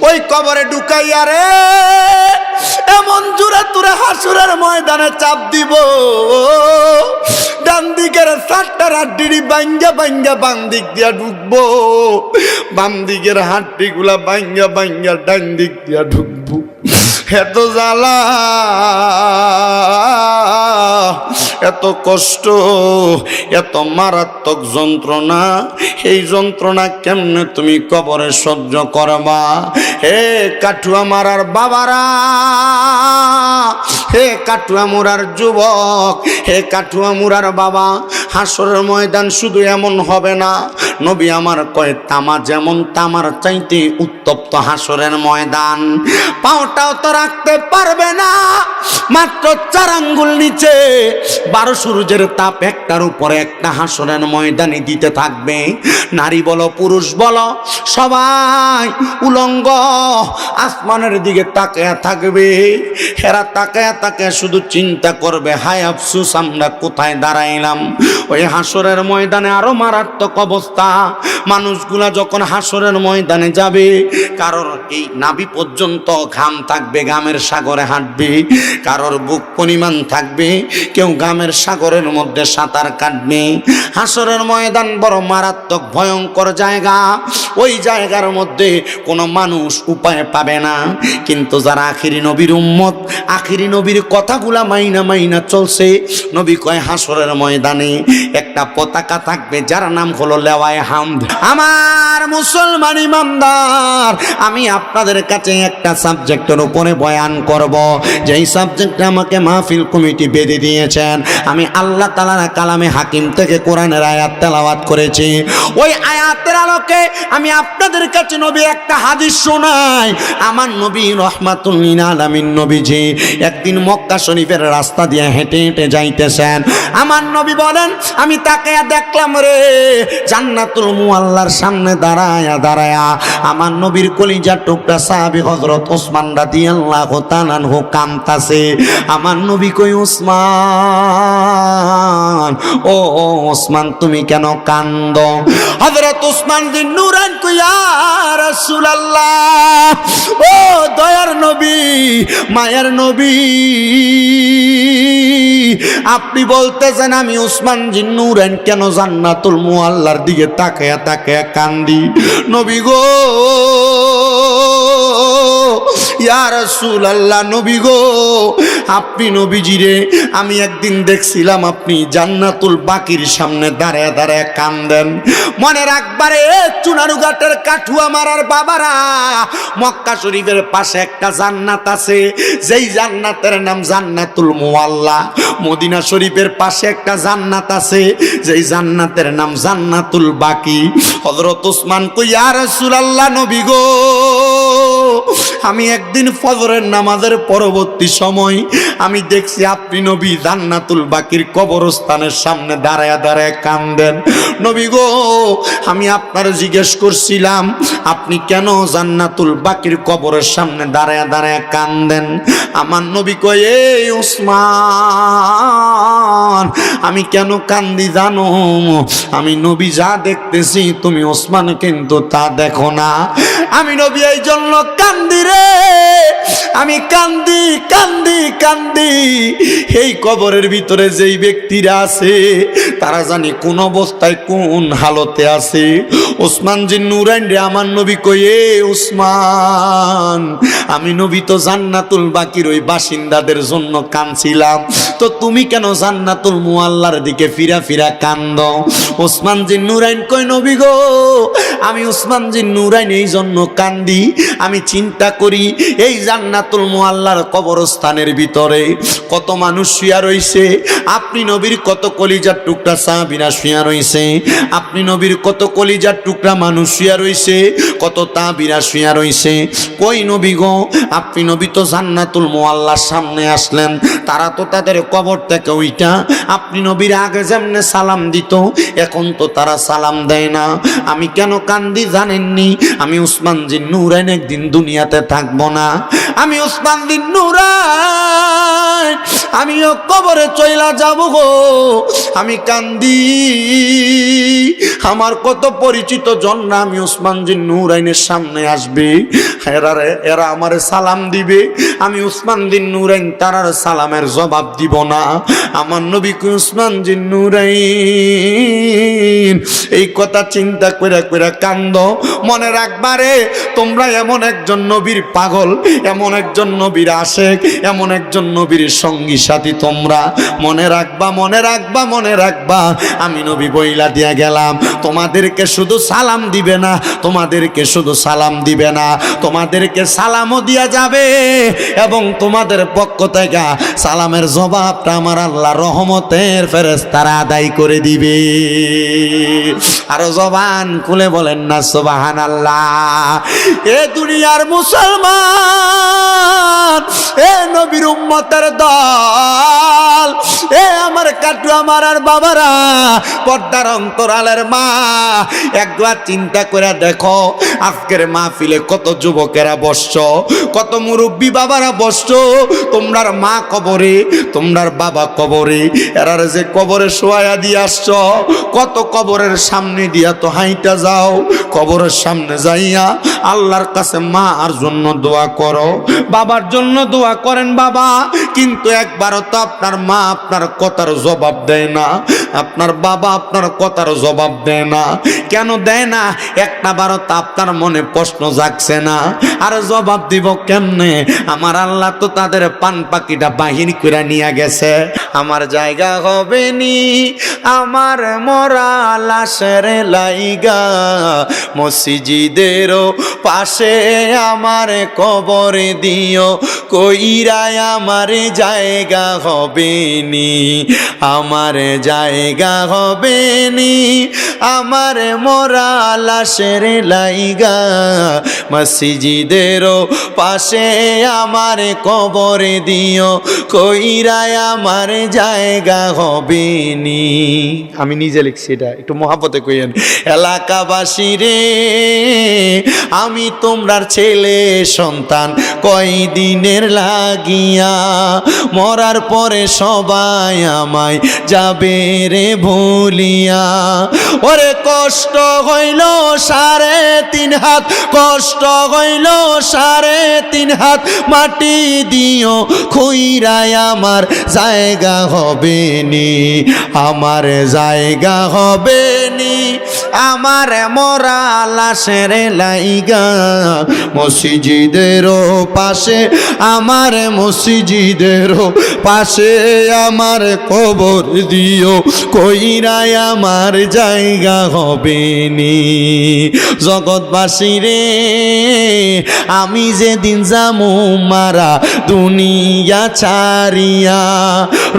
ওই কবরে ঢুকাইয়া রে এমন জোরে তোরে হাসুরের ময়দানে চাপ দিব, ডান দিকের 7টা হাড্ডি ভাঙ্গা ভাঙ্গা বাম দিক দিয়া ঢুকবো, বাম দিকের হাড্ডিগুলা ভাঙ্গা ভাঙ্গা ডান দিক দিয়া ঢুকবো। এত জ্বালা, এত কষ্ট, এত মারাত্মক যন্ত্রণা, এই যন্ত্রণা কেমনে তুমি কবরে সহ্য করবা? হে কাঠুয়া মারার বাবারা, হে কাঠুয়া মুরার যুবক, হে কাঠুয়া মুরার বাবা, হাসরের ময়দান শুধু এমন হবে না। নবী আমার কয় তামা যেমন তামার চাইতে উত্তপ্ত হাসরের ময়দান, পাওটাও তো রাখতে পারবে না, মাত্র 4 আঙ্গুল নিচে 12 সূর্যের তাপ একটার উপরে একটা হাসরের ময়দানে দিতে থাকবে। নারী বলো পুরুষ বলো সবাই উলঙ্গ আসমানের দিকে তাকায়া থাকবে। হেরা তাকায়া তাকায়া শুধু চিন্তা করবে, হায় আফসোস আমরা কোথায় দাঁড়াইলাম। ওই হাসরের ময়দানে আরো মারাত্মক অবস্থা। মানুষগুলা যখন হাসরের ময়দানে যাবে, কারোর এই নাভি পর্যন্ত ঘাম থাকবে, ঘামের সাগরে হাঁটবে, কারোর বুক পরিমাণ থাকবে, কেউ ঘামের সাগরের মধ্যে সাঁতার কাটবে। হাসরের ময়দান বড় মারাত্মক ভয়ঙ্কর জায়গা। ওই জায়গার মধ্যে কোনো মানুষ উপায় পাবে না। কিন্তু যারা আখিরি নবীর উম্মত, আখিরি নবীর কথাগুলা মাইনা মাইনা চলছে, নবী কয় হাসরের ময়দানে একটা পতাকা থাকবে যার নাম হলো লেওয়ায়ে হামদ। আমার মুসলমান ইমানদার, আমি আপনাদের কাছে একটা সাবজেক্টের উপরে বয়ান করব, যেই সাবজেক্টে আমাকে মাহফিল কমিটি বেঁধে দিয়েছেন। আমি আল্লাহ তাআলার কালামে হাকিম থেকে কোরআনের আয়াত তেলাওয়াত করেছি। ওই আয়াতের আলোকে আমি আপনাদের কাছে নবী একটা হাদিস শোনাই। আমার নবী রহমাতুল লিল আলামিন নবীজি একদিন মক্কা শরীফের রাস্তা দিয়ে হেঁটে হেঁটে যাইতেছেন। আমার নবী বলেন, আমি তাকে দেখলাম রে জান্নাতুল মুআল্লার সামনে দাঁড়ায়া দাঁড়ায়া আমার নবীর কলিজার টুকরা সাহাবী হযরত ওসমান রাদিয়াল্লাহু তাআলা আনহু কাঁদতাছে। আমার নবী কই, ওসমান, ও ওসমান তুমি কেন কান্দো? হযরত ওসমান যিন নূরান কই, ইয়া রাসূলুল্লাহ, ও দয়ার নবী, মায়ের নবী, আপনি বলতেছেন আমি ওসমান যিন নূরান কেন জান্নাতুল মুআল্লার দিকে তাকায়া তাকায়া কান্দি? নবী গো, ইয়া রাসূলুল্লাহ, নবী গো, আপনি নবীজিরে আমি একদিন দেখছিলাম আপনি জান্নাতুল বাকির সামনে দাঁড়ায় দাঁড়ায় কান্দেন। মনে রাখবারে চুনারুঘাটের কাঠুয়া মারার বাবারা, মক্কা শরীফের পাশে একটা জান্নাত আছে, যেই জান্নাতের নাম জান্নাতুল মুআল্লা। মদিনা শরীফের পাশে একটা জান্নাত আছে, যেই জান্নাতের নাম জান্নাতুল বাকি। হযরত ওসমান কই, ইয়া রাসূলুল্লাহ, নবী গো, আমি একদিন ফজরের নামাজের পরবর্তী সময় আমি দেখছি আপনি নবী জান্নাতুল বাকির কবরস্থানের সামনে দাঁড়ায়া দাঁড়ায় কান্দেন। নবী গো, আমি আপনার জিজ্ঞেস করছিলাম আপনি কেন জান্নাতুল বাকির কবরের সামনে দাঁড়ায়া দাঁড়ায় কান্দেন? আমার নবী কয়, এই ওসমান, আমি কেন কান্দি জানো? আমি নবী যা দেখতেছি তুমি ওসমান কিন্তু তা দেখো না। আমি নবী এই জন্য কান্দি রে, আমি কান্দি কান্দি কান্দি এই কবরের ভিতরে যেই ব্যক্তিরা আছে তারা জানি কোন অবস্থায় কোন হালতে আছে। ওসমান যিন নূরাইন রে আমার নবী কয়ে, ওসমান, আমি নবী তো জান্নাতুল বাকির ওই বাসিন্দাদের জন্য কাঁদছিলাম, তো তুমি কেন জান্নাতুল মুআল্লার দিকে ফিরা ফিরা কান্দ? ওসমান যিন নূরাইন কই, নবী গো, আমি ওসমান যিন নূরাইন এই জন্য কান্দি, আমি চিন্তা করি এই জান্নাতুল মুআল্লার কবরস্থানের ভিতরে কত মানুষ শুয়া রইছে, আপনি নবীর কত কলিজার টুকরা সাহাবীরা শুয়া রইছে, আপনি নবীর কত কলিজার টুকরা মানুষ শুয়া রইছে, কত তাবিরা শুয়া রইছে। কই নবী গো, আপনি নবী তো জান্নাতুল মুআল্লার সামনে আসলেন, তারা তো তাদের কবর থেকে উইটা আপনি নবীর আগে যেমনে সালাম দিত এখন তো তারা সালাম দেয় না। আমি কেন কান্দি জানেননি? আমি ওসমান যিন নূরাইন একদিন দুনিয়াতে থাকবো না, আমি ওসমান যিন নূরাইন আমিও কবরে চইলা যাব গো। আমি কান্দি, আমার কত পরিচিত জন না, আমি ওসমান যিন নূরাইন নুরাইনের সামনে আসবে, এরা আমারে সালাম দিবে, আমি উসমান বিন নুরাইন তারার সালামের জবাব দিব না। আমার নবী কই উসমান বিন নুরাইন এই কথা চিন্তা করে করে কান্দ। মনে রাখবারে তোমরা এমন একজন নবীর পাগল, এমন একজন নবীর আশেক, এমন একজন নবীর সঙ্গী সাথী তোমরা। মনে রাখবা, মনে রাখবা, মনে রাখবা। আমি নবী বইলা দিয়া গেলাম, তোমাদেরকে শুধু সালাম দিবে না, তোমাদেরকে শুধু সালাম দিবে না, তোমাদেরকে সালামও দিয়া যাবে এবং তোমাদের পক্ষ থেকে সালামের জবাবটা আমার আল্লাহ রহমতের ফেরেশতারা আদায় করে দিবে। আর জবান খুলে বলেন না সুবহানাল্লাহ। এ দুনিয়ার মুসলমান, এ নবীর উম্মতের দল, এ আমার কাটু আমার আর বাবারা, পর্দার অন্তরালের মা, একবার চিন্তা করে দেখো আজকের মাহফিলে কত যুবকেরা বসছ, কত মুরব্বী বাবারা বসছ। তোমরার মা কবরে, তোমরার বাবা কবরে, এরার যে কবরে শোয়া দিয়ে আসছ, কত কবরের সামনে দিয়া তো হাইটা যাও, কবরের সামনে যাইয়া আল্লাহর কাছে মা আর জন্য দোয়া করো, বাবার জন্য দোয়া করেন বাবা, কিন্তু একবারও তো আপনার মা আপনার কথার জবাব দেয় না, আপনার বাবা আপনার কথার জবাব দেয় না। কেন দেয় না? একটা বারও তো আপনার মনে প্রশ্ন জাগছে না। আর জবাব দিব কেমনে? আমার আল্লাহ তো তাদের পান পাখিটা বাহির করে নিয়ে গেছে। আমার জায়গা হবে নি আমার মরা লাশের লাইগা, মসজিদের পাশে আমার কবর দিও, কইরায় আমার জায়গা হবে নি, আমার জায়গা হবে নি আমার মরা লাশের লাইগা, মসজিদের পাশে আমার কবর দিও, কইরায় আমার জায়গা হবে নি। আমি নিজে লিখছি, এটা একটু মহাব্বতে কইেন। এলাকাবাসী রে, আমি তোমরার ছেলে সন্তান, কয়দিনের লাগিয়া, মরার পরে সবাই আমায় যাবে রে ভুলিয়া। ওরে কষ্ট হইল 3.5 হাত, কষ্ট হইল 3.5 হাত, মাটি দিও খুইরায় আমার জায়গা হবে নি, আমার জায়গা হবে নি আমার মরা লাশের লাইগা, মসজিদের পাশে আমার, মসজিদের পাশে আমার কবর দিও, কইরায় আমার জায়গা হবে নি। জগৎবাসী রে, আমি যেদিন যামু মারা দুনিয়া ছাড়িয়া,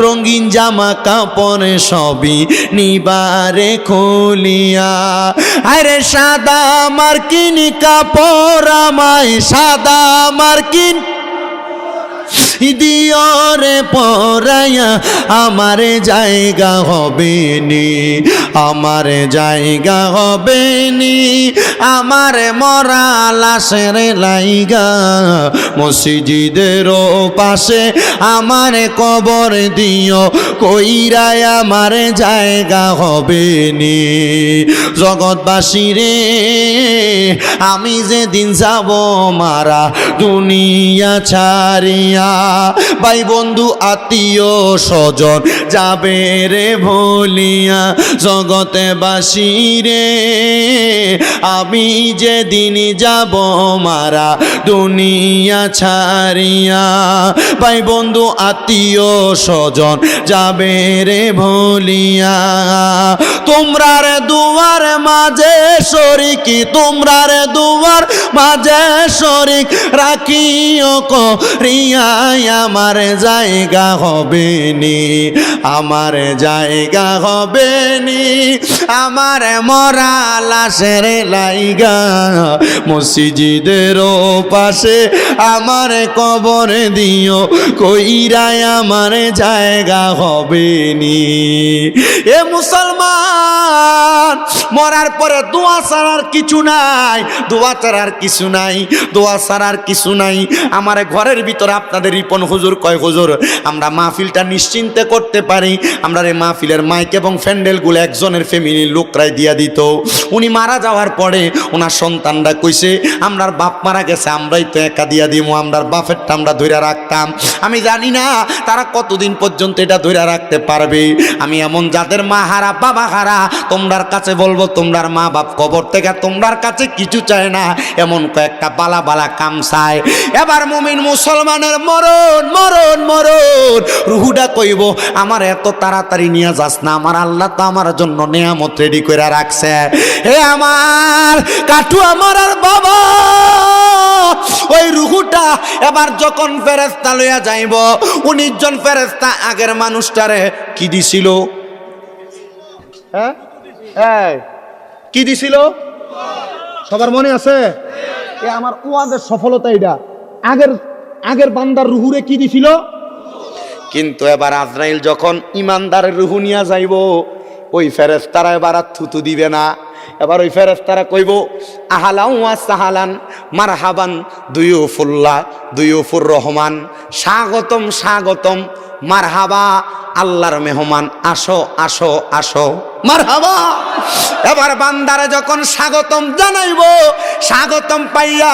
রঙিন জামা কাপড় সবই নিবারে খুলিয়া, আরে সাদা মার্কিন কাপড় আমায়, সাদা মার্কিন দিয়রে পরাইয়া, আমার জায়গা হবে নি, আমার জায়গা হবে নি আমার মরা লাশের লাইগা, মসজিদের পাশে আমার কবর দিও, কইরায় আমার জায়গা হবে নি। জগৎবাসী রে, আমি যেদিন যাব মারা দুনিয়া ছাড়িয়া, ভাই বন্ধু আত্মীয় স্বজন যাবে রে ভুলিয়া। জগতে বাসী রে, আমি যেদিন যাব মারা দুনিয়া ছাড়িয়া, ভাই বন্ধু আত্মীয় স্বজন যাবে রে ভুলিয়া। তোমরার দুয়ার মাঝে শরিকি, তোমরার দুয়ার মাঝে শরিক রাখিও করিয়া, আমার জায়গা হবে নি, আমার জায়গা হবে নি আমার মরা লাশের লাইগা, মসজিদের পাশে আমার কবর দিও কইরায় আমার জায়গা হবে নি। এ মুসলমান, মরার পরে দোয়া ছাড়ার কিছু নাই, দোয়া ছাড়ার কিছু নাই, দোয়া ছাড়ার কিছু নাই। আমার ঘরের ভিতরে আপনাদের রিপন হুজুর কয়, হুজুর আমরা মাহফিলটা নিশ্চিন্তে করতে পারি, আমরা এই মাহফিলের মাইক এবং ফ্যান্ডেলগুলো একজনের ফ্যামিলির লোকরাই দিয়া দিত। উনি মারা যাওয়ার পরে ওনার সন্তানরা কইছে আমরার বাপ মারা গেছে, আমরাই তো একা দিয়া দিব, আমরার বাপেরটা আমরা ধরে রাখতাম। আমি জানি না তারা কতদিন পর্যন্ত এটা ধরে রাখতে পারবে। আমি এমন যাদের মা হারা বাবা হারা তোমরার কাছে বলবো, তোমরার মা বাপ কবর থেকে তোমরার কাছে কিছু চায় না, এমন কয়েকটা বালা বালা কাম চায়। এবার মুমিন মুসলমানের মরণ মরণ মরণ রুহুটা কইব আমার এত তাড়াতাড়ি নিয়ে যাস না, আমার আল্লাহ তো আমার জন্য নিয়ামত রেডি করে রাখছে। হে আমার কাঠুয়া মরার বাবা, ওই রুহুটা এবার যখন ফেরেশতা লইয়া যাইব, 19 জন ফেরেশতা আগের মানুষটারে কি দিছিল? হ্যাঁ কি দিছিল? সবার মনে আছে? এ আমার ওয়াদের সফলতা এটা। আগের বান্দার রুহুরে কি দিছিল? কিন্তু এবার আজরাইল যখন ইমানদারের রুহু নিয়ে যাইব, ওই ফেরেশতারা এবার আর থুতু দিবে না। এবার ওই ফেরেশতারা কইব আহালান ওয়া সাহালান মারহাবান দুয়ুফুল্লাহ দুয়ুফুর রহমান, স্বাগতম স্বাগতম, মারহাবা আল্লাহর মেহমান, আসো আসো আসো, মারহাবা। এবার বান্দারে যখন স্বাগতম জানাইব, স্বাগতম পাইয়া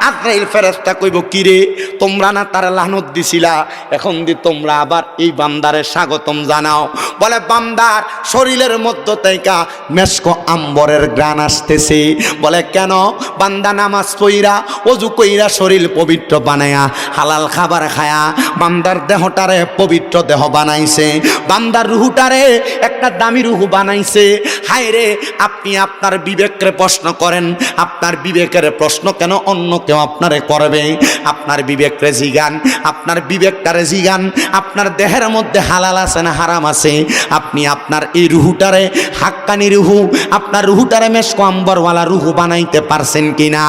আজরাইল ফেরেশতা কইব কিরে তোমরা না তার লানত দিছিলা, এখন দি তোমরা আবার এই বান্দারে স্বাগতম জানাও। বলে বান্দার শরীরের মধ্য থেকে মেশকো আম্বরের গ্রান আসতেছে। বলে কেন? বান্দা নামাজ পইরা ওযু কইরা শরীর পবিত্র বানায়া হালাল খাবার খায়া বান্দার দেহটারে পবিত্র দেহ বানাইছে, বান্দার রুহুটারে একটা দামি রুহু বানাইছে। হায় রে, আপনি আপনার বিবেককে প্রশ্ন করেন, আপনার বিবেকের প্রশ্ন কেন অন্য কেউ আপনারে করবে? আপনার বিবেকরে জিগান, আপনার বিবেকটারে জিগান, আপনার দেহের মধ্যে হালাল আছে না হারাম আছে? আপনি আপনার এই রুহুটারে হাক্কানি রুহু, আপনার রুহুটারে মেশকো আম্বরওয়ালা রুহু বানাইতে পারছেন কিনা?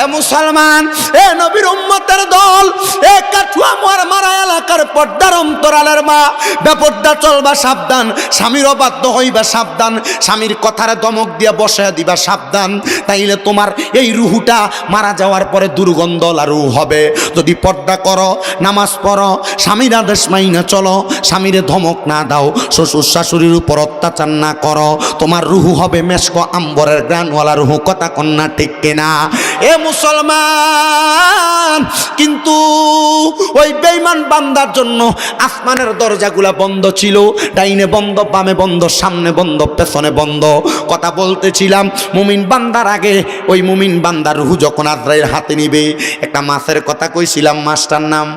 এ মুসলমান, এ নবীর উম্মতের দল, এ কাঠুয়া মারা এলাকার পর্দার অন্তরালের মা, বেপর্দা চলবা সাবধান, স্বামীর অবাধ্য হইবা সাবধান, স্বামীর কথারে দমক দিয়া বসে দিবা সাবধান, তাইলে তোমার এই রুহুটা মারা যাওয়ার পরে দুর্গন্ধলা রুহ হবে। যদি পর্দা করো, নামাজ পড়ো, স্বামীর আদেশ মাইনা চলো, স্বামীরে ধমক না দাও, শ্বশুর শাশুড়ির উপর অত্যাচার না করো, তোমার রুহু হবে মেশকো আম্বরের গ্রানওয়ালা রুহু। কথা কন্যা ঠিক কিনা? এ মুসলমান, কিন্তু ওই বেঈমান বান্দার জন্য আসমানের দরজাগুলা বন্ধ ছিল, ডাইনে বন্ধ, বামে বন্ধ, সামনে বন্ধ, পেছনে বন্ধ। কথা বলতেছিলাম, মুমিন বান্দার আগে ওই মুমিন বান্দার রুহু যখন আজরাইল হাতে নিবে, একটা মাছের কথা কইছিলাম, মাছটার নাম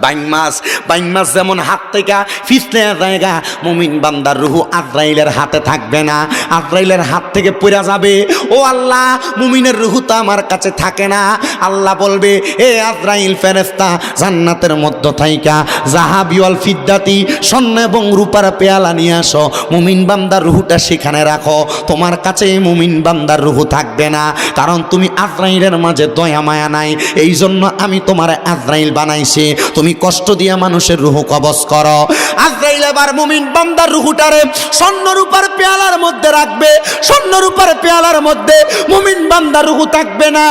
বাইং মাছ। বাইং মাছ যেমন হাত থেকে ফিসলে জায়গা, মুমিন বান্দার রুহু আজরাইলের হাতে থাকবে না, আজরাইলের হাত থেকে পড়ে যাবে। ও আল্লাহ, মুমিনের রুহু তো আমার কাছে থাকে না। আল্লাহ বলবে, এ আজরাইল ফেরেশতা, জান্নাতের মধ্য থাইকা জাহাবি ওয়াল ফিদ্দাতি, স্বর্ণ এবং রূপার পেয়ালা নিয়ে আসো, মুমিন বান্দার রুহুটা সেখানে রাখো। তোমার কাছে মুমিন বান্দার রুহু থাকবে না, কারণ তুমি আজরাইলের মাঝে দয়া মায়া নাই, এই জন্য আমি তোমার আজরাইল বানাইছি। তুমি কষ্ট দিয়া মানুষের রুহু কবজ করো। আজরাইল এবার মুমিন বান্দার রুহুটারে স্বর্ণ রূপার পেয়ালার মধ্যে রাখবে, স্বর্ণ রূপার পেয়ালার মধ্যে মুমিন বান্দার রুহু থাকবে না।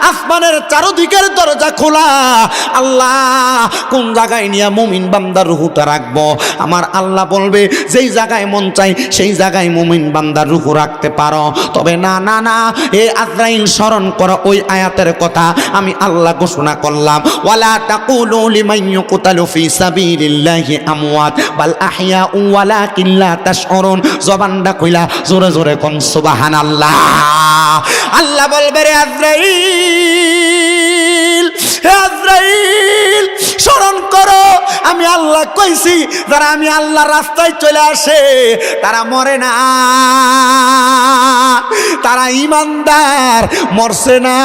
আসমানের চারদিকের দরজা খোলা, আল্লাহ কোন জায়গায় নিয়ে মুমিন বান্দার রুহুটা রাখবো? আমার আল্লাহ বলবে, যেই জায়গায় মন চাই সেই জায়গায় মুমিন বান্দার রুহু রাখতে পারো। তবে না না না, এ আজরাইল স্মরণ করো ওই আয়াতের কথা আমি আল্লাহ ঘোষণা করলাম, ওয়ালা তাকুলু লিমান ইউকতালু ফি সাবিলিল্লাহি আমওয়াত বাল আহইয়াউ ওয়ালাকিন লা তাশউরুন। জবানটা কইলা জোরে জোরে কোন সুবহানাল্লাহ। আল্লাহ বলবে, রে আজরাইল, হে আজরাইল, স্মরণ করো আমি আমি আল্লাহ কইছি যারা আমি আল্লাহ রাস্তায় চলে আসে তারা মরে না, তারা ইমানদার, মরছে না।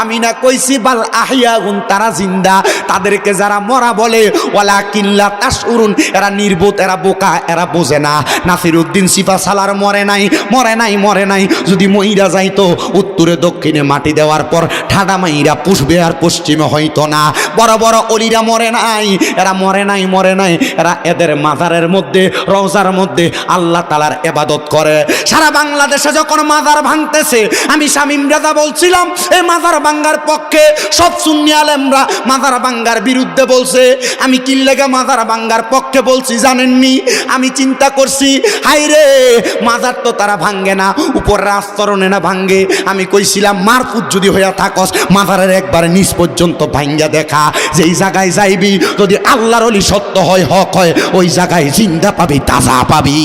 আমি না কইছি বাল আহিয়াগুন, তারা জিন্দা। তাদেরকে যারা মরা বলে ওয়ালাকিল্লা তাশউরুন, এরা নির্বোধ, এরা বোকা, এরা বোঝে না। নাসিরউদ্দিন সিফা সালার মরে নাই, মরে নাই, মরে নাই। যদি মইরা যাইতো উত্তরে দক্ষিণে মাটি দেওয়ার পর ঠাডা মাইরা পুষবে, আর পশ্চিমে হইতো না। বড় বড় অলিরা মরে নাই, এরা মরে নাই, মরে নাই। এরা এদের মাজারের মধ্যে, রওজার মধ্যে আল্লাহ তাআলার ইবাদত করে। সারা বাংলাদেশে যখন মাজার ভাঙতেছে, আমি শামীম রাজা বলছিলাম এই মাজার ভাঙ্গার পক্ষে, সব সুন্নি আলেমরা মাজার ভাঙ্গার বিরুদ্ধে বলছে। আমি কি লেগে মাজার ভাঙ্গার পক্ষে বলছি জানেননি? আমি চিন্তা করছি, হাইরে মাজার তো তারা ভাঙ্গে না, উপর আস্তরণে না ভাঙ্গে। আমি কইছিলাম মারফুত যদি হইয়া থাকস, মাজারের একবারে নিচ পর্যন্ত ভাঙ্গা দেখা। যেই জায়গায় যাইবি, যদি আল্লাহর ওলি সত্য হয়, হক হয়, ওই জায়গায় জিন্দা পাবি, তাজা পাবি।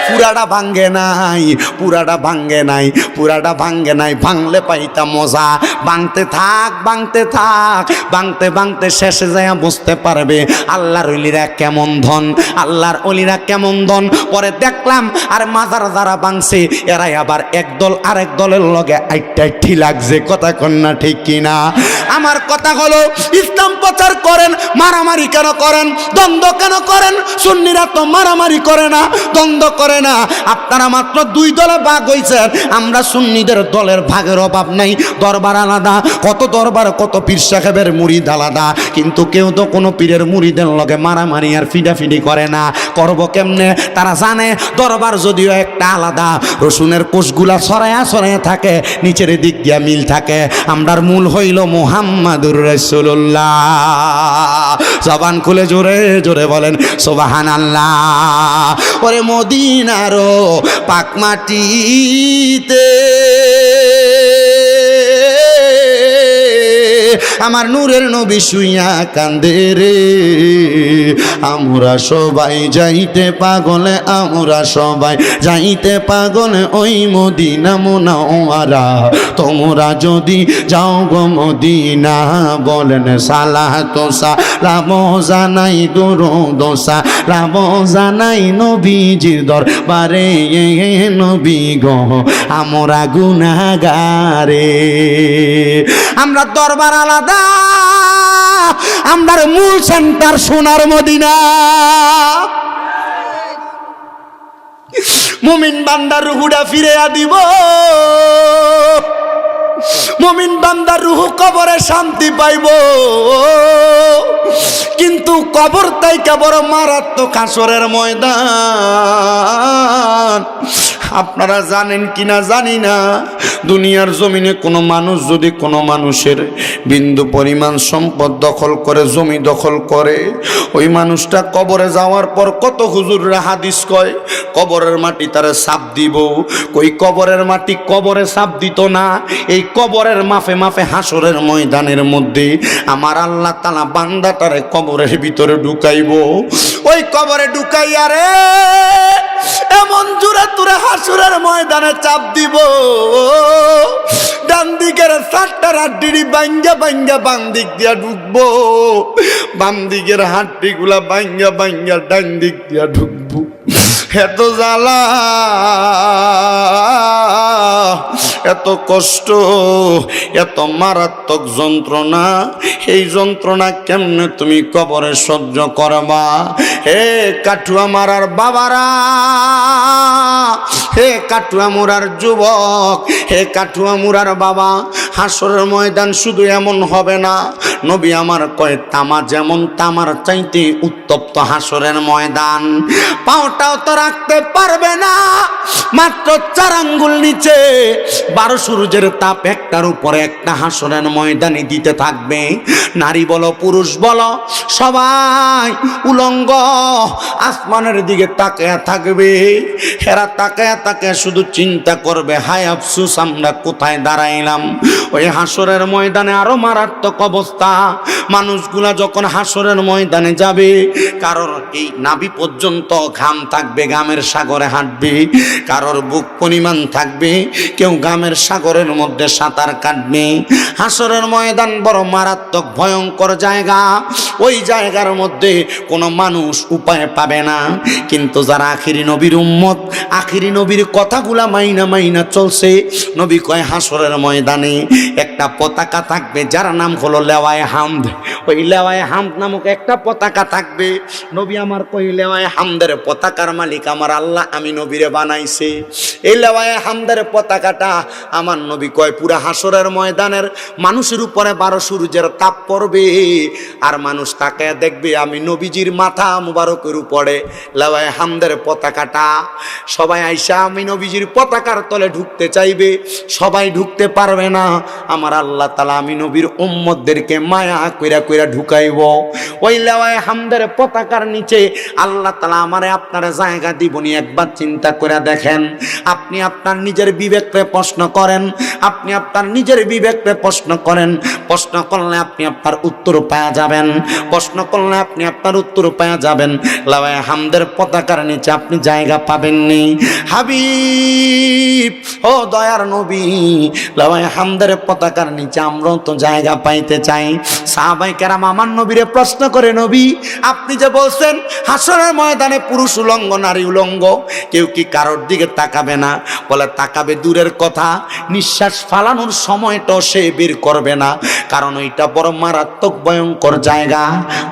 পুরাটা ভাঙ্গে নাই, পুরাটা ভাঙ্গে নাই, পুরাটা ভাঙ্গে নাই। ভাঙলে পাইতা মজা। ভাঙতে থাক, ভাঙতে থাক, ভাঙতে ভাঙতে শেষে যায় বুঝতে পারবে আল্লাহর অলিরা কেমন ধন, আল্লাহর অলিরা কেমন ধন। পরে দেখলাম আর মাজার যারা ভাঙছে এরাই আবার একদল আরেক দলের লগে আইটি লাগছে। কথা কন্যা ঠিক কিনা? আমার কথা হলো, ইসলাম প্রচার করেন, মারামারি কেন করেন, দ্বন্দ্ব কেন করেন? সুন্নিরা তো মারামারি করে না, দ্বন্দ্ব করে না। আপনারা মাত্র দুই দলে ভাগ হইছেন, আমরা সুন্নিদের দলের ভাগের অভাব নাই। দরবার আলাদা, কত দরবার, কত পীর সাহেবের মুরিদ আলাদা, কিন্তু কেউ তো কোনো পীরের মুরিদের লগে মারামারি আর ফিডাফিডি করে না। করব কেমনে? তারা জানে দরবার যদিও একটা আলাদা, রসুনের কোষগুলা ছড়ায়া ছড়ায়া থাকে, নিচের দিক দিয়া মিল থাকে। আমরার মূল হইল মুহাম্মাদুর রাসূলুল্লাহ। জবান খুলে জোরে জোরে বলেন সুবহানাল্লাহ। ওরে মদিনারো পাক মাটিতে আমার নূরের নবী শুইয়া কান্দে রে। আমরা সবাই যাইতে পাগলে, আমরা সবাই যাইতে পাগলে ওই মদিনা মুনাওয়ারা। তোমরা যদি যাও গো মদিনা, বলেন সালাত সালাম জানাই, দুরূদ সালাম জানাই নবীজির দরবারে। নবী গো আমরা গুনাহগারে। আমরা দরবার আলাদা, আমরার মূল সেন্টার সোনার মদিনা। মুমিন বান্দার রুহুটা ফিরিয়া দিব, মুমিন বান্দার রুহু কবরে শান্তি পাইব। কিন্তু কবর তাইকা বড় মারাত্মক হাসরের ময়দান। আপনারা জানেন কিনা জানি না, দুনিয়ার জমিনে কোনো মানুষ যদি কোনো মানুষের বিন্দু পরিমাণ সম্পদ দখল করে, জমি দখল করে, ওই মানুষটা কবরে যাওয়ার পর কত হুজুররা হাদিস কয় কবরের মাটি তারে সাপ দিব। কই কবরের মাটি কবরে সাপ দিত না, এই কবরের মাফে মাফে হাসরের ময়দানের মধ্যে আমার আল্লাহ তাআলা বান্দাটারে কবরের ভিতরে ঢুকাইব। ওই কবরে ঢুকাইয়া রে এমন জোরে তুরে হাসরের ময়দানে চাপ দিব, ডান দিকের 4টা হাড্ডি ভাঙ্গা ভাঙ্গা বাম দিক দিয়া ঢুকবো, বাম দিকের হাড্ডি গুলা ভাঙ্গা ভাঙ্গা ডান দিক দিয়া ঢুকবো। এত জ্বালা, এত কষ্ট, এত মারাত্মক যন্ত্রণা, এই যন্ত্রণা কেমনে তুমি কবরে সহ্য করবা? হে কাঠুয়া মারার বাবারা, হে কাঠুয়া মুরার যুবক, হে কাঠুয়া মুরার বাবা, হাসরের ময়দান শুধু এমন হবে না। নবী আমার কয় তামা যেমন তামার চাইতে উত্তপ্ত হাসরের ময়দান। পাওটাও তো রাখতে পারবে না, মাত্র 4 আঙ্গুল নিচে 12 সূর্যের তাপ একটার উপরে একটা হাসরের ময়দানে দিতে থাকবে। নারী বলো পুরুষ বলো সবাই উলঙ্গ আসমানের দিকে তাকায়া থাকবে। এরা তাকায়া তাকায়া শুধু চিন্তা করবে, হায় আফসোস আমরা কোথায় দাঁড়াইলাম। ওই হাসরের ময়দানে আরো মারাত্মক অবস্থা। মানুষগুলা যখন হাসরের ময়দানে যাবে, কারোর এই নাভি পর্যন্ত ঘাম থাকবে, ঘামের সাগরে হাঁটবে, কারোর বুক পরিমাণ থাকবে, কেউ ঘামের সাগরের মধ্যে সাঁতার কাটবে। হাসরের ময়দান বড় মারাত্মক ভয়ঙ্কর জায়গা। ওই জায়গার মধ্যে কোনো মানুষ উপায় পাবে না। কিন্তু যারা আখিরি নবীর উম্মত, আখিরি নবীর কথাগুলা মাইনা চলছে, নবী কয় হাসরের ময়দানে একটা পতাকা থাকবে যার নাম হলো লেওয়ায়ে হামদ। ওই লেওয়ায়ে হামদ নামক একটা পতাকা থাকবে। নবী আমার কই লেওয়ায়ে হামদের পতাকার মালিক আমার আল্লাহ, আমি নবীরে বানাইছে। এই লেওয়ায়ে হামদের পতাকাটা আমার নবী কয় পুরা হাসরের ময়দানের মানুষের উপরে 12 সূর্যের তাপ পড়বে, আর মানুষ তাকে দেখবে আমি নবীজির মাথা মুবারকের উপরে লেওয়ায়ে হামদের পতাকাটা। সবাই আইসা আমি নবীজির পতাকার তলে ঢুকতে চাইবে, সবাই ঢুকতে পারবে না। আমার আল্লাহ তাআলা আমি নবীর উম্মতদেরকে মায়া কইরা কইরা ঢুকাইব। ওই লেওয়ায়ে হামদের পতাকার নিচে আল্লাহ তাআলা আমারে আপনারে জায়গা দিবনি। একবার চিন্তা করে দেখেন। আপনি আপনার নিজের বিবেককে প্রশ্ন করেন, আপনি আপনার নিজের বিবেককে প্রশ্ন করেন। প্রশ্ন করলে আপনি আপনার উত্তর পাওয়া যাবেন, প্রশ্ন করলে আপনি আপনার উত্তর পাওয়া যাবেন। লেওয়ায়ে হামদের পতাকার নিচে আপনি জায়গা পাবেননি। হাবিব ও দয়ার নবী, লেওয়ায়ে হামদের পতাকার নিচে আমরাও তো জায়গা পাইতে চাই। সাহাবায়ে কেরাম আমার নবীরে প্রশ্ন করে, নবী আপনি যে বলছেন হাসরের ময়দানে পুরুষ উলঙ্গ নারী উলঙ্গ, কেউ কি কারোর দিকে তাকাবে না? বলে তাকাবে দূরের কথা, নিঃশ্বাস ফালানোর সময়টাও সে বের করবে না, কারণ ওইটা বড় মারাত্মক ভয়ঙ্কর জায়গা।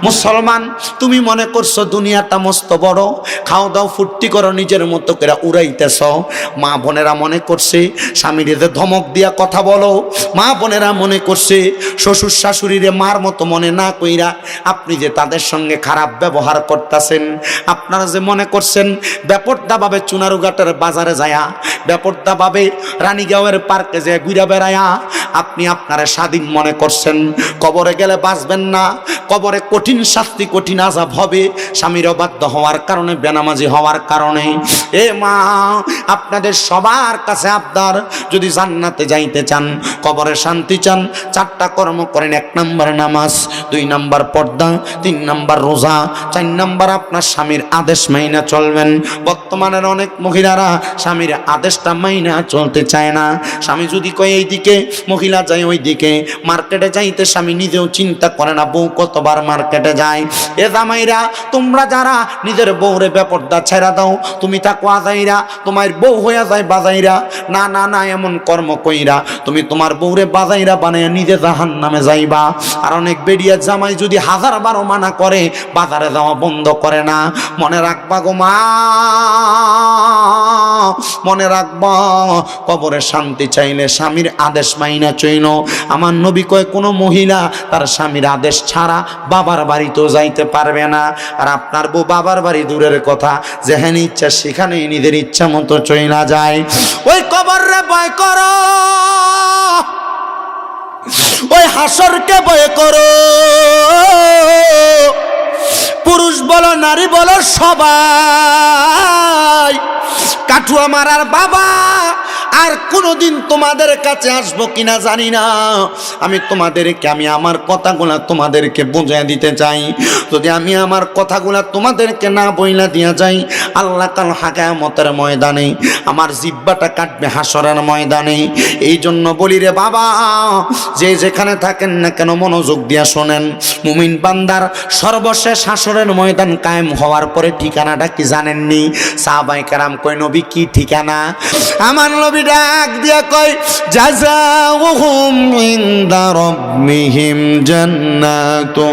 মুসলমান, তুমি মনে করছো দুনিয়াটা মস্ত বড়, খাও দাও ফুর্তি করো, নিজের মতো করে উড়াইতেছ। মা বোনেরা মনে করছে স্বামীরে ধমক দিয়া কথা বলো, মা বোনেরা মনে করছে শ্বশুর শাশুড়িরে মার মতো মনে না কইরা আপনি যে তাদের সঙ্গে খারাপ ব্যবহার করতেছেন। আপনারা যে মনে করছেন বেপরদাভাবে চুনারুঘাটের বাজারে যায়া, বেপরদাভাবে রানীগাঁওয়ের পার্কে যে ঘুরে বেড়ায়া আপনি আপনারা স্বাধীন মনে করছেন, কবরে গেলে বাঁচবেন না, কবরে কঠিন শাস্তি কঠিন আযাব হবে স্বামীর অবাধ্য হওয়ার কারণে, বেনামাজি হওয়ার কারণে। এ মা, আপনাদের সবার কাছে আবদার, যদি জান্নাতে যাইতে চান, কবরে শান্তি চান, 4টা কর্ম করেন। 1 নাম্বার নামাজ, 2 নাম্বার পর্দা, 3 নাম্বার রোজা, 4 নাম্বার আপনার স্বামীর আদেশ মাইনা চলবেন। বর্তমানের অনেক মহিলারা স্বামীর আদেশটা মাইনা চলতে চায় না। স্বামী যদি কয় এইদিকে, মহিলা যায় ওই দিকে। মার্কেটে যাইতে স্বামী নিজেও চিন্তা করে না বউ কতবার মার্কেটে যায়। এ জামাইরা, তোমরা যারা নিজের বউরে বেপরদা ছেড়া দাও, তুমি থাকো আজাইরা, তোমার বউ হইয়া যায় বাজাইরা। না না না, এমন কর্ম কইরা তুমি তোমার বউরে বাজাইরা বানাইয়া নিজে জাহান্নামে যাইবা। আর অনেক বেরিয়া জামাই যদি 1000 মানা করে বাজারে যাওয়া বন্ধ করে না। মনে রাখবা গো মা, মনে রাখবা, কবরে শান্তি চাইলে স্বামীর আদেশ মাইনা চইল। আমার নবী কয় কোনো মহিলা তার স্বামীর আদেশ ছাড়া বাবার বাড়িতেও যাইতে পারবে না। আর আপনার বউ বাবার বাড়ি দূরের কথা, যেখানে ইচ্ছা সেখানেই নিজের ইচ্ছা মতো চইলা যায়। ওই কবরে ভয় করো, ওই হাসরকে ভয় করো। পুরুষ বলো নারী বলো সবাই কাঠুয়া মারার বাবা। আর কোনোদিন তোমাদের কাছে আসবো কিনা জানি না। আমি আমার কথাগুলা তোমাদেরকে বুঝিয়ে দিতে চাই। যদি আমি আমার কথাগুলা তোমাদেরকে না বইলা দিয়া যাই, আল্লাহ কাল কিয়ামতের ময়দানে আমার জিহ্বাটা কাটবে হাসরের ময়দানে। এই জন্য বলি রে বাবা, যে যেখানে থাকেন না কেন মনোযোগ দিয়া শোনেন। মুমিন বান্দার সর্বশেষ হাসরের ময়দান কায়েম হওয়ার পরে ঠিকানাটা কি জানেননি? সাহাবায়ে কেরাম কয় নবী কি ঠিকানা? আমার নবী ডাক দিয়া কয় জাযাউহুম ইনদা রাব্বিহিম জান্নাতু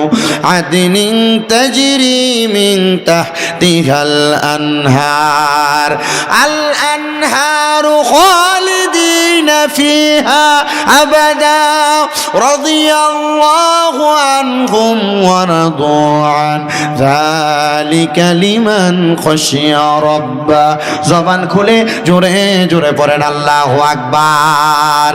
আদনিন তাজরি মিন তাহতিহাল আনহার আল আনহারু খালিদিনা ফিহা আবাদা রাদিয়াল্লাহু আনহুম ওয়া রাদু আন যালিকা লিমান খাশিয়া রাব্বা। জবান খুলে জোরে জোরে পড়েন আল্লাহু আকবার।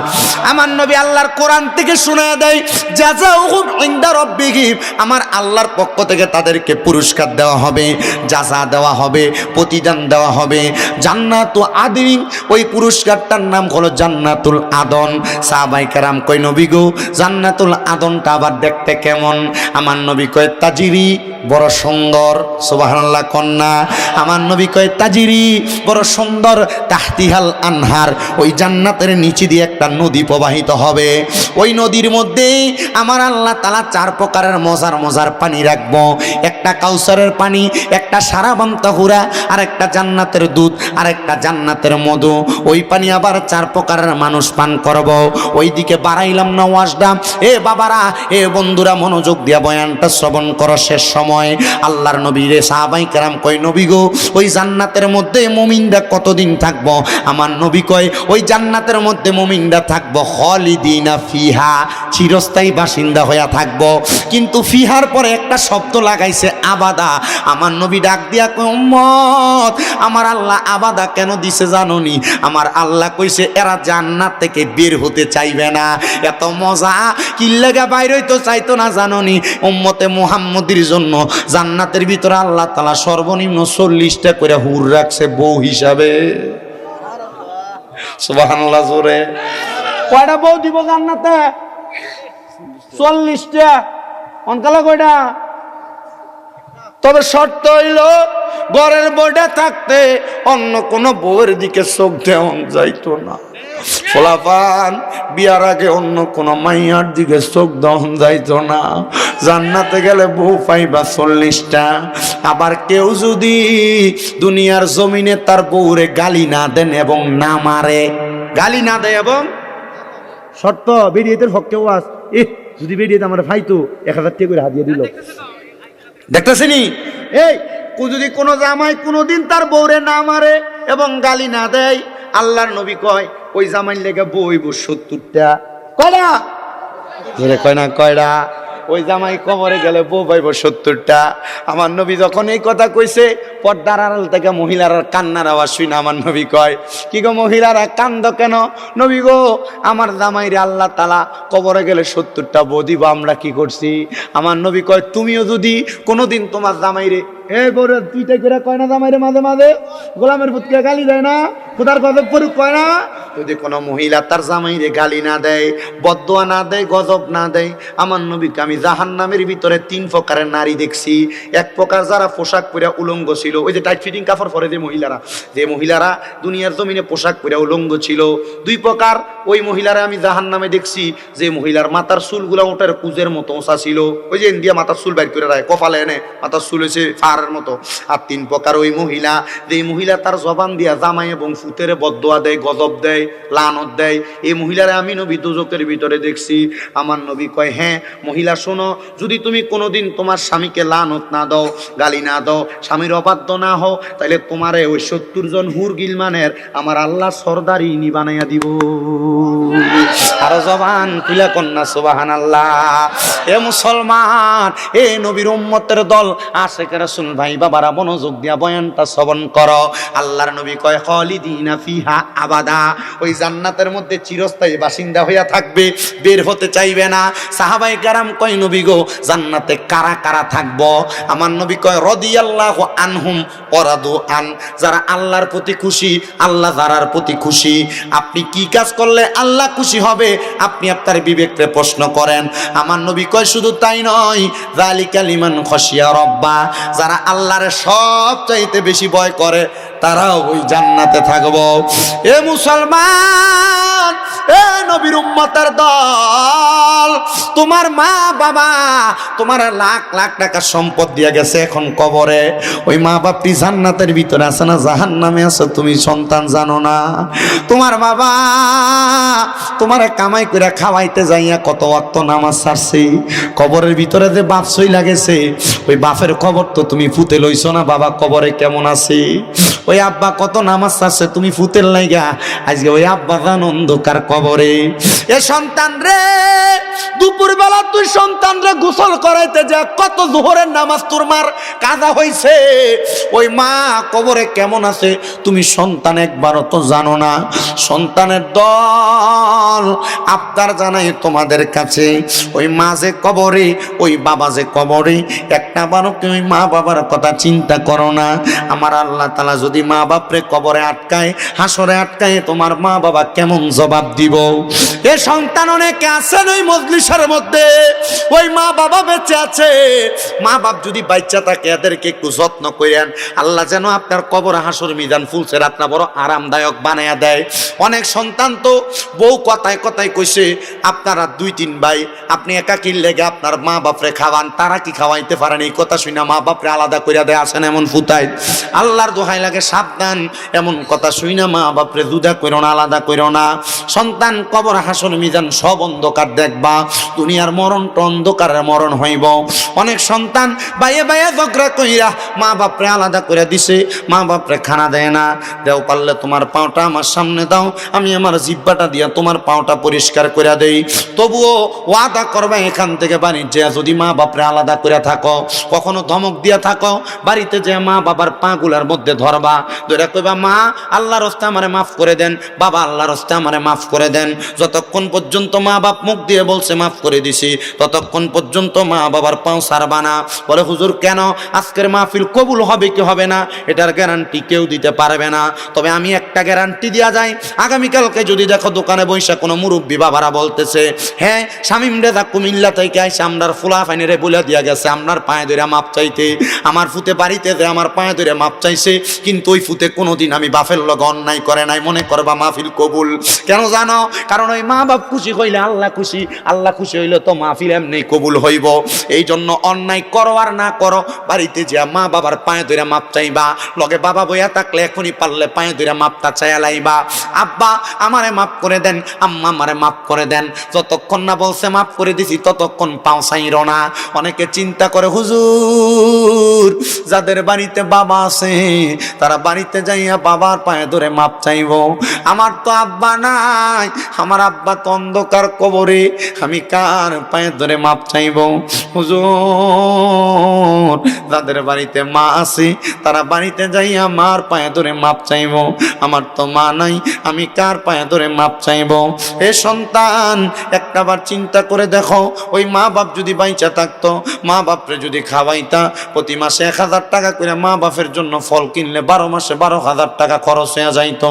আমার নবী আল্লাহর কোরআন থেকে শোনায় দেয়, জাযাউহুম ইনদা রাব্বিহিম, আমার আল্লাহর পক্ষ থেকে তাদেরকে পুরস্কার দেওয়া হবে, জাযা দেওয়া হবে, প্রতিদান দেওয়া হবে। জান্নাতু আদন, ওই পুরস্কারটার নাম হলো জান্নাতুল আদন। সাহাবায়ে কেরাম কয়, নবী গো, জান্নাতুল আদনটা আবার দেখতে কেমন? আমার নবী কয়, তাজিরি, বড় সুন্দর। সুবহানাল্লাহ কন্যা। আমার নবী কয়, তাজিরি, বড় সুন্দর, তাহতিহাল আনহার, ওই জান্নাতের নিচে দিয়ে একটা নদী প্রবাহিত হবে। ওই নদীর মধ্যে আমার আল্লাহ তাআলা 4 প্রকারের মজার মজার পানি রাখবো। একটা কাউসারের পানি, একটা সারাবান তাহুরা, আর একটা জান্নাতের দুধ, আর একটা জান্নাতের মধু। ওই পানি আবার 4 প্রকারের মানুষ পান করব। ওইদিকে বাড়াইলাম না ওয়াজটা। এ বাবারা, এ বন্ধুরা, মনোযোগ দিয়া বয়ানটা শ্রবণ করো। শেষ সময় আল্লাহর নবী রে সাহাবায়ে কেরাম কয়, নবী গো, ওই জান্নাতের মধ্যে মুমিনরা কতদিন থাকবো? আমার নবী কয়, ওই জান্নাতের মধ্যে মুমিনরা থাকবো খালিদিনা ফিহা, চিরস্থায়ী বাসিন্দা হইয়া থাকবো। কিন্তু ফিহার পরে একটা শব্দ লাগাইছে, আবাদা। আমার নবী ডাক দিয়া কয়, উম্মত, আমার আল্লাহ আবাদা কেন দিছে জানোনি? আমার আল্লাহ কইছে এরা জান্নাত থেকে বের হতে চাইবে না। এত মজা কি লাগা বাইর হইতে চাইতো না জানোনি? উম্মতে মুহাম্মদের জন্য জান্নাতের ভিতরে আল্লাহ তাআলা সর্বনিম্ন 40টা করে হুর রাখছে বউ হিসাবে। সুবহানাল্লাহ জোরে। কয়টা বউ দিব জান্নাতে? 40টা। অনকালা কয়টা? তবে শর্ত হইল ঘরের বউটা থাকতে অন্য কোনো বউয়ের দিকে চোখ দেওয়া যাইতো না। ফলাফান বিয়ার আগে অন্য কোনো মাইয়ার দিকে চোখ দেওয়া যাইতো না। জান্নাতে গেলে বউ পাইবা 40টা। আবার কেউ যদি দুনিয়ার জমিনে তার বউরে গালি না দেন এবং না মারে, গালি না দেয় এবং শর্ত বেরিয়েতে পক্ষে ওয়াজ, যদি বেরিয়ে আমার ফাইতো 1000 টাকা করে হাদিয়া দিল। দেখতেছিনি? এই যদি কোনো জামাই কোনোদিন তার বউরে না মারে এবং গালি না দেয়, আল্লাহর নবী কয় ওই জামাই লেগে বইব 70টা। কয়টা? কয় না কয়টা? ওই জামাই কবরে গেলে বউ পাইব 70টা। আমার নবী যখন এই কথা কইছে, পর্দার আড়াল থেকে মহিলার কান্নার আওয়াজ শুনে আমার নবী কয়, কি গো মহিলারা কান্দ কেন? নবী গো, আমার জামাইরে আল্লাহ তাআলা কবরে গেলে 70টা বউ দিব, আমরা কি করছি? আমার নবী কয়, তুমিও যদি কোনোদিন তোমার জামাইরে এই বড় দুইটা করে কয় না জামাইরে মাঝে মাঝে গোলামের পুতকে গালি দেয় না, খোদার গজব পড়ুক কয় না? যদি কোনো মহিলা তার জামাইরে গালি না দেয়, বদদোয়া না দেয়, গজব না দেয়, আমার নবীকে আমি জাহান্নামের ভিতরে 3 প্রকারের নারী দেখছি। এক প্রকার যারা পোশাক পরে উলঙ্গ ছিল, ওই যে টাইট ফিটিং কাপড় পরে যে মহিলারা দুনিয়ার জমিনে পোশাক পরে উলঙ্গ ছিল। 2 প্রকার ওই মহিলারা আমি জাহান্নামে দেখছি, যে মহিলার মাথার চুলগুলা ওটার কুজের মতো ওঁচা ছিল, ওই যে ইন্ডিয়া মাথার চুল বাইর করে রায়, কপালে এনে মাথার চুল হয়েছে ফারের মতো। আর 3 প্রকার ওই মহিলা, যে মহিলা তার জবান দিয়া জামাই এবং ফুতের বদদোয়া দেয়, গজব দেয়, লানত দেয়, এই মহিলারা আমি নবী দোজখের ভিতরে দেখছি। আমার নবী কয়, হ্যাঁ মহিলা শোনো, যদি তুমি কোনোদিন তোমার স্বামীকে লানত না দাও, গালি না দাও, স্বামীর অবাধ্য না হও, তাহলে তোমারে ওই 70 জন হুর গিলমানের আমার আল্লাহ সর্দারি নি বানাইয়া দিব। আরো জবান খুলে কন্যা সুবহানাল্লাহ। এ মুসলমান, এ নবীর উম্মতের দল, আশিক রাসূল ভাই বাবারা, মনোযোগ দিয়া বয়ানটা শ্রবণ করো। আল্লাহর নবী কয়, খালিদিনা ফিহা আবাদা, ওই জান্নাতের মধ্যে চিরস্থায়ী বাসিন্দা হইয়া থাকবে, বের হতে চাইবে না। সাহাবায়ে কেরাম কয়, নবী গো, জান্নাতে কারা কারা থাকবো? আমার নবী কয়, রাদিয়াল্লাহু আনহুম ওয়া রাদু আন, যারা আল্লাহর প্রতি খুশি, আল্লাহ যারার প্রতি খুশি। আপনি কি কাজ করলে আল্লাহ খুশি হবে, আপনি আপনার বিবেককে প্রশ্ন করেন। আমার নবী কয়, শুধু তাই নয়, যালিকা লিমান খাশিয়া রাব্বা, যারা আল্লাহর সবচাইতে বেশি ভয় করে, তারাও ওই জান্নাতে থাকবো। এ মুসলমান, এ নবীর উম্মতের দল, তোমার মা বাবা তোমার লাখ লাখ টাকা সম্পদ দিয়ে গেছে, এখন কবরে। ওই মা বাপটি জান্নাতের ভিতরে আছে না জাহান্নামে আছে, তুমি সন্তান জানো না? তোমার বাবা তোমার কামাই করে খাওয়াইতে যাইয়া কত ওয়াক্ত নামাজ ছাড়ছে, কবরের ভিতরে যে বাপ সই লাগেছে, ওই বাপের খবর তো তুমি ফুতে লইছো না, বাবা কবরে কেমন আছে? ওই আব্বা কত নামাজ আছে তুমি ফুতের লাইগা আজকে ওই আব্বা জান অন্ধকার কবরে। এ সন্তান রে, দুপুর বেলা তুই সন্তান রে গোসল করাইতে যা কত জোহরের নামাজ তোর মার কাজা হইছে, ওই মা কবরে কেমন আছে তুমি সন্তান একবারও তো জানো না। সন্তানের দল আবদার জানাই তোমাদের কাছে, ওই মা যে কবরে, ওই বাবা যে কবরে, একটা বারও কি ওই মা বাবার কথা চিন্তা করো না? আমার আল্লাহ তাআলা যদি মা বাপরে কবরে আটকায়, হাসরে আটকায়, তোমার মা বাবা কেমন জবাব দিব? এ সন্তান অনেকে আছেন ওই মজলিসের মধ্যে, ওই মা বাবা বেঁচে আছে, মা বাপ যদি বাচ্চা থাকে এদেরকে একটু যত্ন করেন, আল্লাহ যেন আপনার কবর হাসর মিজান ফুলসের আপনার বড় আরামদায়ক বানায়া দেয়। অনেক সন্তান তো বউ কথায় কথায় কইছে আপনারা 2-3 ভাই, আপনি একাকী লেগে আপনার মা বাপরে খাওয়ান, তারা কি খাওয়াইতে পারেন? এই কথা শুনে মা বাপরে আলাদা কইরা দেয়, আসেন এমন ফুতায়। আল্লাহর দোহাই লাগে সাবধান, এমন কথা শুনে মা বাপরে জুদা কইরো না, আলাদা কইরো না। সন্তান কবর হাসর মিজান সব অন্ধকার দেখবা, দুনিয়ার মরণ তো অন্ধকারের মরণ হইব। অনেক সন্তান বাইয়ে বাইয়ে ঝগড়া কইরা মা বাপরে আলাদা করে দিছে, মা বাপরে খানা দেয় না। দেও পারলে তোমার পাওটা আমার সামনে দাও, আমি আমার জিহ্বাটা দিয়া তোমার পাওটা পরিষ্কার করে দেই। তবুও ওয়াদা করবে এখান থেকে বাড়ি যে যদি মা বাপরে আলাদা করে থাকো, কখনো ধমক দিয়া থাকো, বাড়িতে যে মা বাবার পাগুলার মধ্যে ধরবা, ধরে কইবা মা আল্লাহর রাস্তায় আমারে মাফ করে দেন, বাবা আল্লাহর রাস্তায় আমারে মাফ করে দেন। যতক্ষণ পর্যন্ত মা বাপ মুখ দিয়ে বলছে মাফ করে দিছি, ততক্ষণ পর্যন্ত মা বাবার পাও ছাড়বা না। বলে হুজুর কেন? আজকের মাহফিল কবুল হবে কি হবে না এটার গ্যারান্টি কেউ দিতে পারবে না, তবে আমি একটা গ্যারান্টি দেওয়া যায়, আগামীকালকে যদি দেখো দোকানে বৈশা কোনো মুরব্বী বাবারা বলতেছে হ্যাঁ শামিম রেজা কুমিল্লা থেকে আইসা আমরার ফুলা ফাইনেরে বলে দিয়া গেছে আপনার পায়ে ধরে মাপ চাইতে, আমার ফুতে বাড়িতে যে আমার পায়ে ধরে মাপ চাইছে, কিন্তু ওই ফুতে কোনোদিন আমি বাপের লগ অন্যায় করে নাই, মনে করবা মাহফিল কবুল। কেন জানো? কারণ ওই মা বাপ খুশি হইলে আল্লাহ খুশি, আল্লাহ খুশি হইলে তো মাহফিল এমনি কবুল হইব। এই জন্য অন্যায় করো আর না করো, বাড়িতে যে মা বাবার পায়ে ধরে মাপ চাইবা, লগে বাবা বইয়া থাকলে এখনই পারলে পায়ে ধরে মাপটা চাইয়া লাইবা, আব্বা আমারে মাফ করে দেন, আম্মা আমারে মাফ করে দেন। যতক্ষণ না বলছে মাফ করে দিছি ততক্ষণ পাও চাইরো না। অনেকে চিন্তা করে হুজুর যাদের বাড়িতে বাবা আছে তারা বাড়িতে যাইয়া বাবার পায়ে ধরে মাপ চাইব, আমার তো আব্বা নাই, আমার আব্বা তো অন্ধকার কবরে, আমি কার পায়ে ধরে মাপ চাইব? হুজুর যাদের বাড়িতে মা আছে তারা বাড়িতে যাইয়া মার পায়ে ধরে মাপ চাইব, আমার তো মা নাই, আমি কার পায়ে ধরে মাপ চাইব? এ সন্তান একটাবার চিন্তা করে দেখো, ওই মা বাপ যদি বাইচা থাকতো, মা বাপরে যদি খাওয়াইতা, প্রতি মাসে 1000 টাকা করে মা বাপের জন্য ফল কিনলে 12 মাসে 12,000 টাকা খরচ হয়ে যাইতো।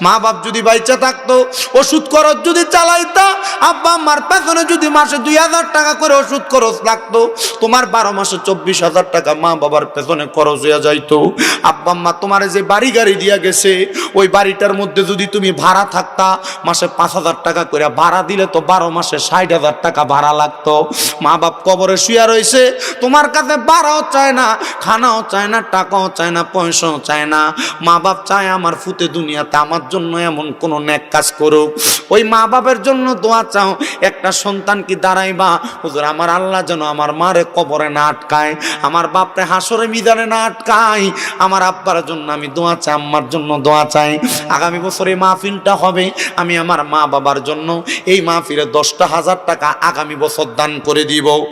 মা বাপ যদি বাইচা থাকতো, ওষুধ খরচ যদি চালাইতা, আব্বা আম্মার পেছনে যদি মাসে 2000 টাকা করে ওষুধ খরচ লাগতো, তোমার 12 মাসে 24,000 টাকা মা বাবার পেছনে খরচ হয়ে যাইতো। আব্বা আম্মা তোমার যে বাড়ি গাড়ি দিয়া গেছে, ওই বাড়িটার মধ্যে যদি তুমি ভাড়া থাকতা, মাসে 5,000 টাকা করে ভাড়া দিলে তো 12 মাসে 60,000 টাকা ভাড়া লাগতো। মা বাপ কবরে শুয়া রয়েছে, তোমার কাছে ভাড়াও চায় না, খানাও চায় না, টাকাও চায় না, পয়সাও চায় না। মা বাপ চায় আমার ফুতে দুনিয়াতে আমার জন্য এমন কোন নেক কাজ করুক। ওই মা বাপের জন্য দোয়া চাও। একটা সন্তান কি দাঁড়াইবা, হুজুর আমার আল্লাহ যেন আমার মারে কবরে না আটকায়, আমার বাপরে হাসরে মিজানে না আটকায়, আমার আব্বার জন্য আমি দোয়া চাই, আম্মার জন্য দোয়া চাই। আগামী বছর এই মাহফিলটা হবে, আমি আমার মা বাবার জন্য এই মাহফিলে 10,000 টাকা আগামী বছর দান করে দিব।